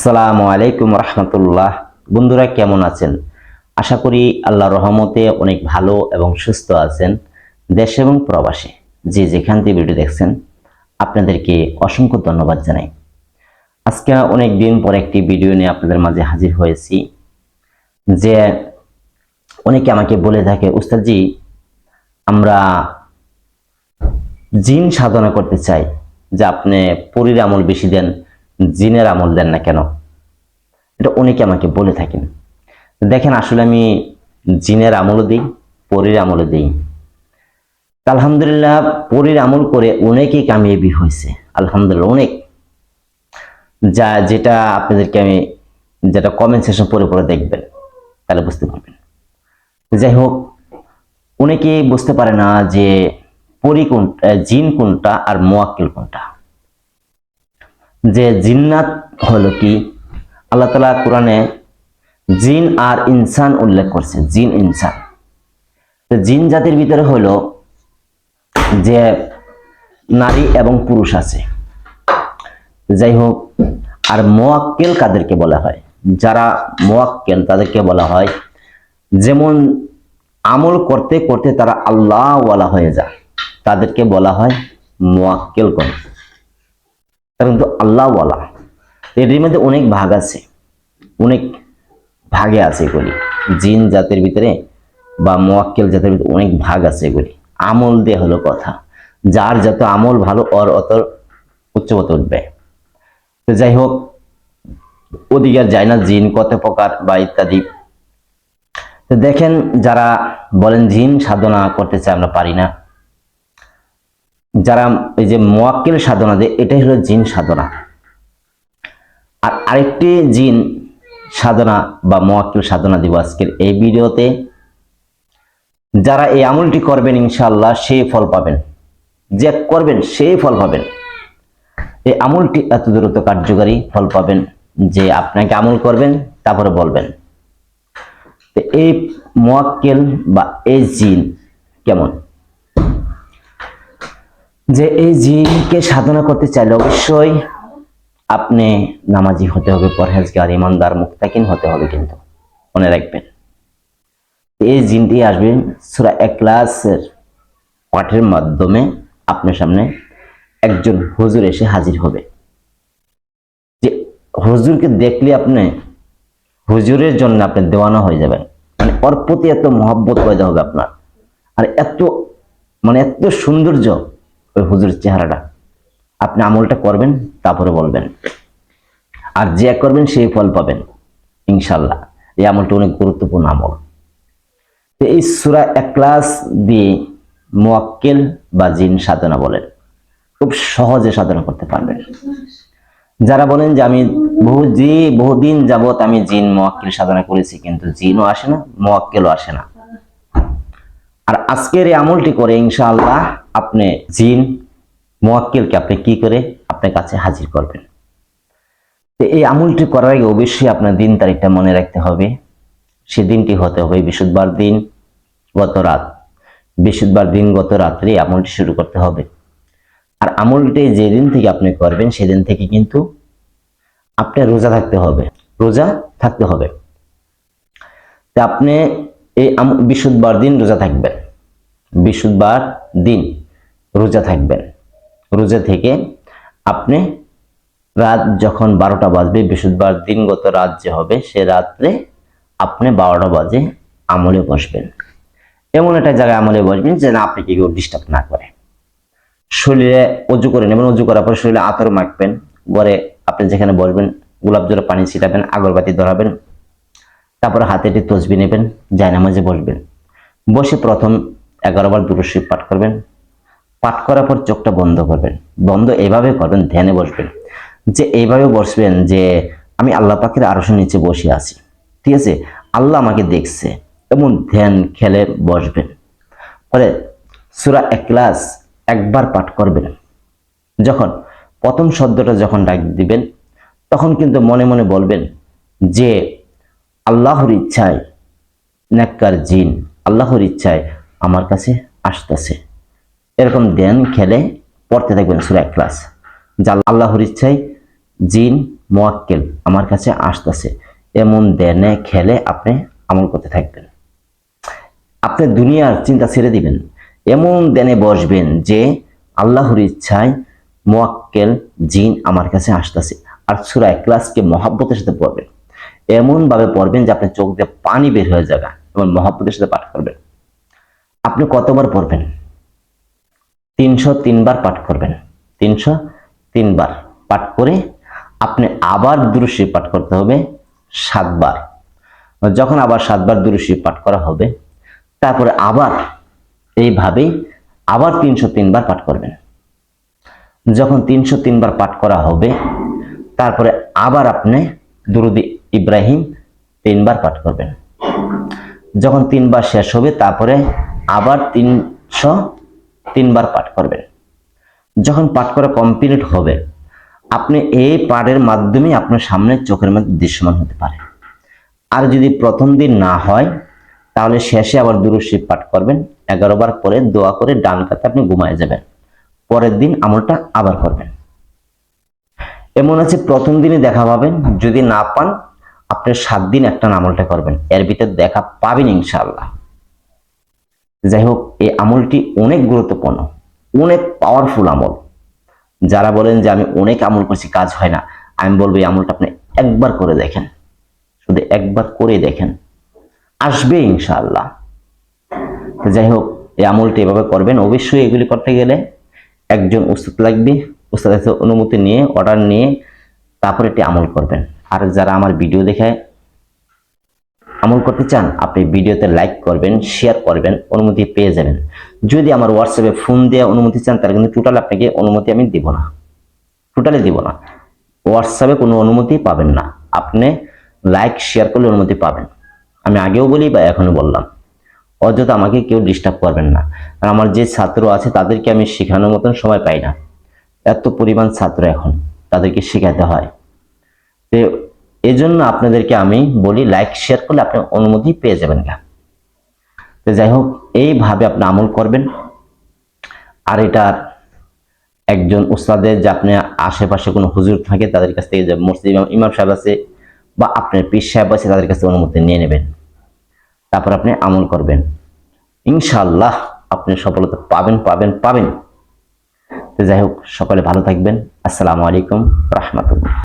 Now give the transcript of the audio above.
আসসালামু আলাইকুম রহমতুল্লাহ। বন্ধুরা কেমন আছেন? আশা করি আল্লাহর রহমতে অনেক ভালো এবং সুস্থ আছেন। দেশ এবং প্রবাসে যে যেখান থেকে ভিডিও দেখছেন আপনাদেরকে অসংখ্য ধন্যবাদ জানাই। আজকে অনেক দিন পর একটি ভিডিও নিয়ে আপনাদের মাঝে হাজির হয়েছি। যে অনেকে আমাকে বলে থাকে, উস্তাদজি আমরা জিন সাধনা করতে চাই, যে আপনি পরীর আমল বেশি দেন, জিনের আমল দেন না কেন? এটা অনেকে আমাকে বলে থাকেন। দেখেন, আসলে আমি জিনের আমলও দিই, পরীর আমলও দিই। আলহামদুলিল্লাহ, পরীর আমল করে অনেকেই কামিয়াবি হয়েছে আলহামদুলিল্লাহ, অনেক। যেটা আপনাদেরকে আমি কমেন্ট সেকশন পরে পরে দেখবেন, তাহলে বুঝতে পারবেন। যাই হোক, অনেকেই বুঝতে পারে না যে পরী কোনটা, জিন কোনটা আর মুয়াক্কিল কোনটা। যে জিন্নাত হলো কি, আল্লাহ তাআলা কোরআনে জিন আর ইনসান উল্লেখ করছে, জিন ইনসান। তো জিন জাতির ভিতরে হলো যে নারী এবং পুরুষ আছে। যাই হোক, আর মুয়াক্কিল কাদেরকে বলা হয়? যারা মুয়াক্কিল তাদেরকে বলা হয় যেমন আমল করতে করতে তারা আল্লাহ ওয়ালা হয়ে যায়, তাদেরকে বলা হয় মুয়াক্কিল কোন। কিন্তু আল্লাহ ওয়ালা এর মধ্যে অনেক ভাগ আছে, অনেক ভাগে আছে এগুলি। জিন জাতির ভিতরে বা মুয়াক্কিল জাতির ভিতরে অনেক ভাগ আছে এগুলি। আমল দিয়ে হলো কথা, যার যত আমল ভালো ওর অত উচ্চপথে উঠবে। তো যাই হোক, ওদিকে যায় না জিন কত প্রকার বা ইত্যাদি। তো দেখেন, যারা বলেন জিন সাধনা করতে চায় আমরা পারি না, যারা এই যে মুয়াক্কিল সাধনা দেয়, এটাই হলো জিন সাধনা। আর আরেকটি জিন সাধনা বা মুয়াক্কিল সাধনা দিব আজকের এই ভিডিওতে। যারা এই আমলটি করবেন ইনশাআল্লাহ সেই ফল পাবেন, যে করবেন সেই ফল পাবেন। এই আমলটি এত দ্রুত কার্যকারী ফল পাবেন যে আপনাকে আমল করবেন তারপরে বলবেন। তো এই মুয়াক্কিল বা এই জিন কেমন? যে এই জিনকে সাধনা করতে চাইলে অবশ্যই আপনি নামাজি হতে হবে, পরহেজগার, ইমানদার, মুত্তাকিন হতে হবে। কিন্তু মনে রাখবেন, এই জিনটি আসবেন সূরা ইখলাসের পাঠের মাধ্যমে আপনার সামনে একজন হুজুর এসে হাজির হবে। যে হুজুরকে দেখলে আপনি হুজুরের জন্য আপনি দেওয়ানা হয়ে যাবেন, মানে ওর প্রতি এত মহব্বত পয়দা হবে আপনার। আর এত এত সৌন্দর্য ওই হুজুরের চেহারাটা। আপনি আমলটা করবেন তারপরে বলবেন, আর যে করবেন সেই ফল পাবেন ইনশাআল্লাহ। এই আমলটা অনেক গুরুত্বপূর্ণ আমল। এই সূরা ইখলাস দিয়ে মুয়াক্কিল বা জিন সাধনা বলেন, খুব সহজে সাধনা করতে পারবেন। যারা বলেন যে আমি বহুদিন যাবত আমি জিন মুয়াক্কিল সাধনা করেছি, কিন্তু জিনও আসে না, মুয়াক্কিলও আসে না। আর আজকের এই আমলটি করে ইনশাআল্লাহ আপনি জিন মুয়াক্কিলকে আপনি কি করে আপনার কাছে হাজির করবেন। তো এই আমলটি করার আগে অবশ্যই আপনার দিন তারিখটা মনে রাখতে হবে। সে দিনটি হতে হবে বৃহস্পতিবার দিন গত রাত। বৃহস্পতিবার দিন গত রাত্রে আমলটি শুরু করতে হবে। আর আমলটি যেদিন থেকে আপনি করবেন সেদিন থেকে কিন্তু আপনার রোজা থাকতে হবে, রোজা থাকতে হবে। তা আপনি এই বৃহস্পতিবার দিন রোজা থাকবেন, বৃহস্পতিবার দিন রোজা থাকবেন। রোজা থেকে আপনি রাত যখন 12টা বাজবে, বৃহস্পতিবার দিন গত রাত যে হবে সে রাত্রে আপনি 12টা বাজে আমলে বসবেন। এমন একটা জায়গায় আমলে বসবেন যে না আপনাকে কেউ ডিস্টার্ব না করে। শরীরে অজু করে নেবেন, অজু করার পর শরীরে আতর মাখবেন। ঘরে আপনি যেখানে বসবেন গোলাপ জলে পানি ছিটাবেন, আগরবাতি ধরাবেন। তারপরে হাতে একটি তসবিহ নেবেন, জায়নামাজে বসবেন। বসে প্রথম 11 বার দুরূদ শরীফ পাঠ করবেন। পাঠ করার পর চোখটা বন্ধ করবেন। বন্ধ এইভাবে করবেন, ধ্যানে বসবেন। যে এইভাবে বসবেন যে আমি আল্লাহ পাকের আরশের নিচে বসে আছি, ঠিক আছে, আল্লাহ আমাকে দেখছে, এমন ধ্যান খেলে বসবেন। পরে সূরা ইখলাস একবার পাঠ করবেন। যখন প্রথম শব্দটা যখন ডাক দিবেন তখন কিন্তু মনে মনে বলবেন যে আল্লাহর ইচ্ছায় নেককার জিন আল্লাহর ইচ্ছায় আমার কাছে আসতেছে। এরকম ধ্যান খেলে পড়তে থাকবেন সূরা ইখলাস। যা আল্লাহর ইচ্ছায় জিন মুয়াক্কেল আমার কাছে আসতেছে, এমন দেনে খেলে আপনি আমল করতে থাকবেন। আপনি দুনিয়ার চিন্তা ছেড়ে দিবেন, এমন দেনে বসবেন যে আল্লাহর ইচ্ছায় মুয়াক্কেল জিন আমার কাছে আসতেছে। আর সূরা ইখলাসকে মহব্বতের সাথে পড়বেন, এমন ভাবে পড়বেন যে আপনার চোখ দিয়ে পানি বের হয়ে যাবে, এবং মহব্বতের সাথে পাঠ করবেন। আপনি কতবার পড়বেন? 303 বার পাঠ করবেন। 303 বার পাঠ করে আপনি আবার দুরূদ শরীফ পাঠ করতে হবে 7 বার। যখন আবার 7 বার দুরূদ শরীফ পাঠ করা হবে, তারপরে আবার এইভাবেই আবার 303 বার পাঠ করবেন। যখন 303 বার পাঠ করা হবে, তারপরে আবার আপনি দুরূদ ইব্রাহিম 3 বার পাঠ করবেন। যখন 3 বার শেষ হবে, তারপরে আবার 303 বার পাঠ করবেন। যখন পাঠ করা কমপ্লিট হবে, আপনি এই পাঠের মাধ্যমে আপনার সামনে চোখের মধ্যে দৃশ্যমান হতে পারে। আর যদি প্রথম দিন না হয়, তাহলে শেষে আবার দুরূদ শরীফ পাঠ করবেন 11 বার, পরে দোয়া করে ডান কাতে আপনি ঘুমায় যাবেন। পরের দিন আমলটা আবার করবেন। এমন আছে প্রথম দিনে দেখা পাবেন, যদি না পান আপনি 7 দিন একটা আমলটা করবেন, এর ভিতরে দেখা পাবেন ইনশাআল্লাহ। যাই হোক, এই আমলটি অনেক গুরুত্বপূর্ণ, অনেক পাওয়ারফুল আমল। যারা বলেন যে আমি অনেক আমল করছি কাজ হয় না, আমি বলবো এই আমলটা আপনি একবার করে দেখেন, শুধু একবার করে দেখেন, আসবে ইনশাআল্লাহ। যাই হোক, এই আমলটি এভাবে করবেন। অবশ্যই এগুলি করতে গেলে একজন উস্তাদ লাগবে, উস্তাদের অনুমতি নিয়ে, অর্ডার নিয়ে তারপরে এটি আমল করবেন। আর যারা আমার ভিডিও দেখে আমল করতে চান, আপনি ভিডিওতে লাইক করবেন, শেয়ার করবেন, অনুমতি পেয়ে যাবেন। যদি আমার হোয়াটসঅ্যাপে ফোন দিয়ে অনুমতি চান, তাহলে কিন্তু টোটাল আপনাকে অনুমতি আমি দিব না, টোটালি দিব না। হোয়াটসঅ্যাপে কোনো অনুমতি পাবেন না, আপনি লাইক শেয়ার করলে অনুমতি পাবেন। আমি আগেও বলি বা এখনো বললাম, অযথা আমাকে কেউ ডিস্টার্ব করবেন না। আর আমার যে ছাত্র আছে তাদেরকে আমি শেখানোর মতন সময় পাই না, এত পরিমাণ ছাত্র এখন, তাদেরকে শেখাতে হয়। তো এই জন্য আপনাদেরকে আমি বলি লাইক শেয়ার করলে আপনি অনুমতি পেয়ে যাবেন না। তো যাই হোক, এইভাবে আপনি আমল করবেন। আর এটা একজন উস্তাদের, যে আপনি আশেপাশে কোনো হুজুর থাকে তাদের কাছ থেকে, যে মসজিদ ইমাম সাহেব আছে বা আপনার পীর সাহেব আছে, তাদের কাছে অনুমতি নিয়ে নেবেন। তারপর আপনি আমল করবেন, ইনশাআল্লাহ আপনি সফলতা পাবেন পাবেন পাবেন। তো যাই হোক, সকলে ভালো থাকবেন। আসসালামু আলাইকুম রাহমাতুল্লাহ।